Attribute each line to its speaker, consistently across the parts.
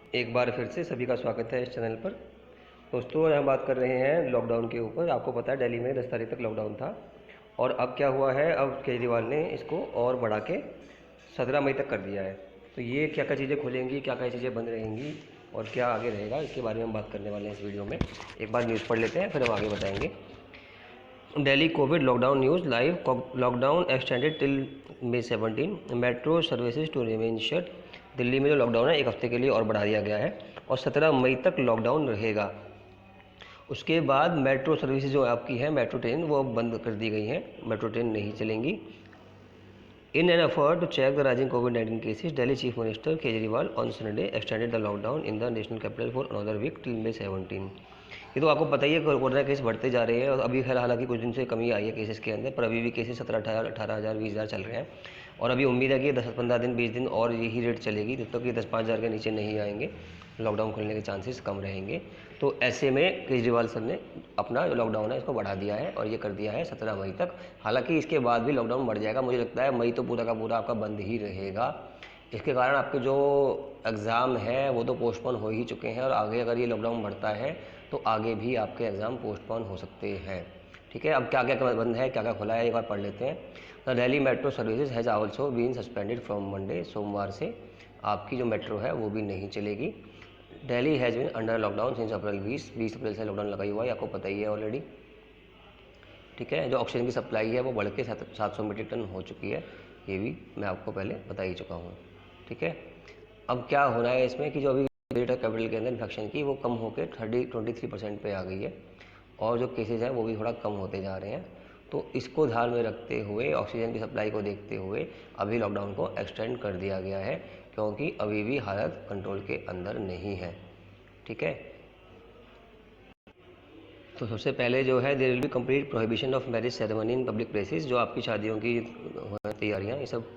Speaker 1: एक बार फिर से सभी का स्वागत है इस चैनल पर। दोस्तों, आज हम बात कर रहे हैं लॉकडाउन के ऊपर। आपको पता है दिल्ली में 10 तारीख तक लॉकडाउन था और अब क्या हुआ है, अब केजरीवाल ने इसको और बढ़ा के 17 मई तक कर दिया है। तो ये क्या क्या चीज़ें खुलेंगी, क्या क्या चीज़ें बंद रहेंगी और क्या आगे रहेगा, इसके बारे में हम बात करने वाले हैं इस वीडियो में। एक बार न्यूज़ पढ़ लेते हैं, फिर हम आगे बताएंगे। Delhi covid lockdown news live. Lockdown extended till May 17। Metro services to remain shut. Delhi में जो लॉकडाउन है 1 हफ्ते के लिए और बढ़ा दिया गया है और 17 मई तक लॉकडाउन रहेगा। उसके बाद मेट्रो सर्विसेज जो आपकी है, मेट्रो ट्रेन, वो बंद कर दी गई हैं। मेट्रो ट्रेन नहीं चलेंगी। In an effort to check the rising COVID-19 cases, Delhi Chief Minister Kejriwal on Sunday extended the lockdown in the national capital for another week till May 17। ये तो आपको पता ही है, कोरोना केस बढ़ते जा रहे हैं और अभी खैर हालांकि कुछ दिन से कमी आई है केसेस के अंदर, पर अभी भी केसेस 17-18 हज़ार 20 हज़ार चल रहे हैं और अभी उम्मीद है कि 10-15 दिन 20 दिन और यही रेट चलेगी जब तक कि 10-5 हज़ार के नीचे नहीं आएंगे। लॉकडाउन खुलने के चांसेस कम रहेंगे। तो ऐसे में केजरीवाल सर ने अपना जो लॉकडाउन है इसको बढ़ा दिया है और ये कर दिया है 17 मई तक। हालांकि इसके बाद भी लॉकडाउन बढ़ जाएगा, मुझे लगता है मई तो पूरा का पूरा आपका बंद ही रहेगा। इसके कारण आपके जो एग्ज़ाम है वो तो पोस्टपोन हो ही चुके हैं और आगे अगर ये लॉकडाउन बढ़ता है तो आगे भी आपके एग्ज़ाम पोस्टपोन हो सकते हैं। ठीक है, अब क्या क्या बंद है, क्या क्या खुला है, एक बार पढ़ लेते हैं। The Delhi metro services has also been suspended from Monday. सोमवार से आपकी जो मेट्रो है वो भी नहीं चलेगी। Delhi has been under lockdown since April 20 अप्रैल से लॉकडाउन लगा हुआ है, आपको पता ही है ऑलरेडी। ठीक है, जो ऑक्सीजन की सप्लाई है वो बढ़ के 700 मीट्रिक टन हो चुकी है, ये भी मैं आपको पहले बता ही चुका हूँ। ठीक है, अब क्या हो रहा है इसमें कि जो अभी रेट ऑफ कैपिटल के अंदर इन्फेक्शन की वो कम होकर 23% पे आ गई है और जो केसेज हैं वो भी थोड़ा कम होते जा रहे हैं। तो इसको ध्यान में रखते हुए, ऑक्सीजन की सप्लाई को देखते हुए अभी लॉकडाउन को एक्सटेंड कर दिया गया है, क्योंकि अभी भी हालत कंट्रोल के अंदर नहीं है। ठीक है, तो सबसे पहले जो है there will be complete prohibition of marriage ceremony in public places. जो आपकी शादियों की तैयारियां ये सब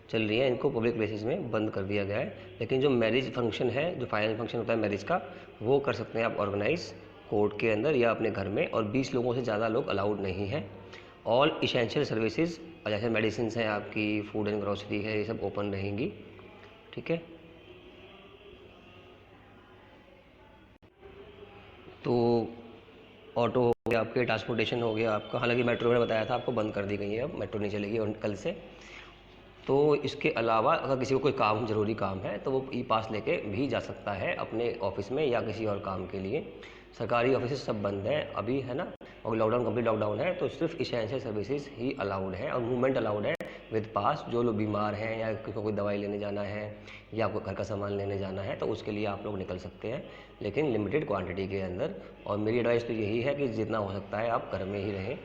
Speaker 1: चल रही हैं, इनको पब्लिक प्लेसेस में बंद कर दिया गया है। लेकिन जो मैरिज फंक्शन है, जो फाइनल फंक्शन होता है मैरिज का, वो कर सकते हैं आप ऑर्गेनाइज कोर्ट के अंदर या अपने घर में, और 20 लोगों से ज़्यादा लोग अलाउड नहीं हैं। ऑल इसेंशियल सर्विसेज जैसे मेडिसिन हैं आपकी, फूड एंड ग्रोसरी है, ये सब ओपन रहेंगी। ठीक है, तो ऑटो हो गया आपके, ट्रांसपोर्टेशन हो गया आपका। हालांकि मेट्रो मैंने बताया था आपको बंद कर दी गई है, अब मेट्रो नहीं चलेगी और कल से। तो इसके अलावा अगर किसी को कोई काम, ज़रूरी काम है, तो वो ई पास लेके भी जा सकता है अपने ऑफिस में या किसी और काम के लिए। सरकारी ऑफिस सब बंद हैं अभी, है ना, और लॉकडाउन, कंप्लीट लॉकडाउन है, तो सिर्फ इसेंशियल सर्विसेज ही अलाउड है और मूवमेंट अलाउड है विद पास। जो लोग बीमार हैं या किसी को कोई दवाई लेने जाना है या आपको घर का सामान लेने जाना है तो उसके लिए आप लोग निकल सकते हैं, लेकिन लिमिटेड क्वांटिटी के अंदर। और मेरी एडवाइस तो यही है कि जितना हो सकता है आप घर में ही रहें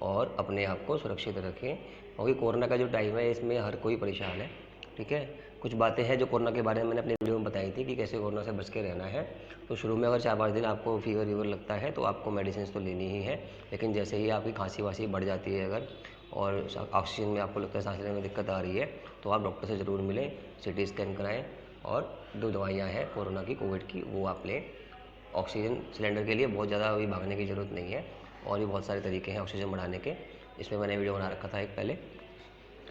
Speaker 1: और अपने आप को सुरक्षित रखें, क्योंकि कोरोना का जो टाइम है इसमें हर कोई परेशान है। ठीक है, कुछ बातें हैं जो कोरोना के बारे में मैंने अपने वीडियो में बताई थी कि कैसे कोरोना से बच के रहना है। तो शुरू में अगर 4-5 दिन आपको फीवर वीवर लगता है तो आपको मेडिसिन तो लेनी ही है, लेकिन जैसे ही आपकी खांसी वासी बढ़ जाती है अगर, और ऑक्सीजन में आपको लगता है सांस लेने में दिक्कत आ रही है, तो आप डॉक्टर से ज़रूर मिलें, सिटी स्कैन कराएँ और जो दवाइयाँ हैं कोरोना की, कोविड की, वो आप लें। ऑक्सीजन सिलेंडर के लिए बहुत ज़्यादा अभी भागने की ज़रूरत नहीं है और भी बहुत सारे तरीके हैं ऑक्सीजन बढ़ाने के, इसमें मैंने वीडियो बना रखा था एक पहले।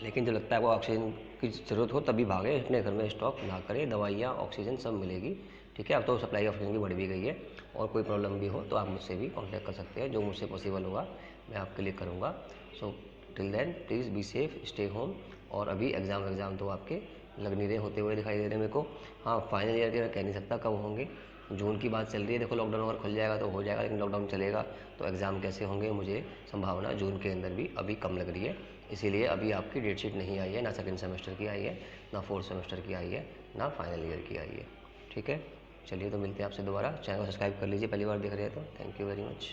Speaker 1: लेकिन जो लगता है वो ऑक्सीजन की ज़रूरत हो तभी भागे, अपने घर में स्टॉक ना करें, दवाइयाँ ऑक्सीजन सब मिलेगी। ठीक है, अब तो सप्लाई ऑक्सीजन की बढ़ भी गई है और कोई प्रॉब्लम भी हो तो आप मुझसे भी कॉन्टैक्ट कर सकते हैं, जो मुझसे पॉसिबल होगा मैं आपके लिए करूँगा। So till then please be safe, stay home. और अभी एग्ज़ाम तो आपके लग नहीं रहे, होते हुए दिखाई दे रहे मेरे को। हाँ, फाइनल ईयर के मैं कह नहीं सकता कब होंगे, जून की बात चल रही है। देखो लॉकडाउन अगर खुल जाएगा तो हो जाएगा, लेकिन लॉकडाउन चलेगा तो एग्ज़ाम कैसे होंगे, मुझे संभावना जून के अंदर भी अभी कम लग रही है। इसीलिए अभी आपकी डेट शीट नहीं आई है, ना सेकंड सेमेस्टर की आई है, ना फोर्थ सेमेस्टर की आई है, ना फाइनल ईयर की आई है। ठीक है, चलिए तो मिलते हैं आपसे दोबारा। चैनल को सब्सक्राइब कर लीजिए, पहली बार देख रहे हैं तो। Thank you very much.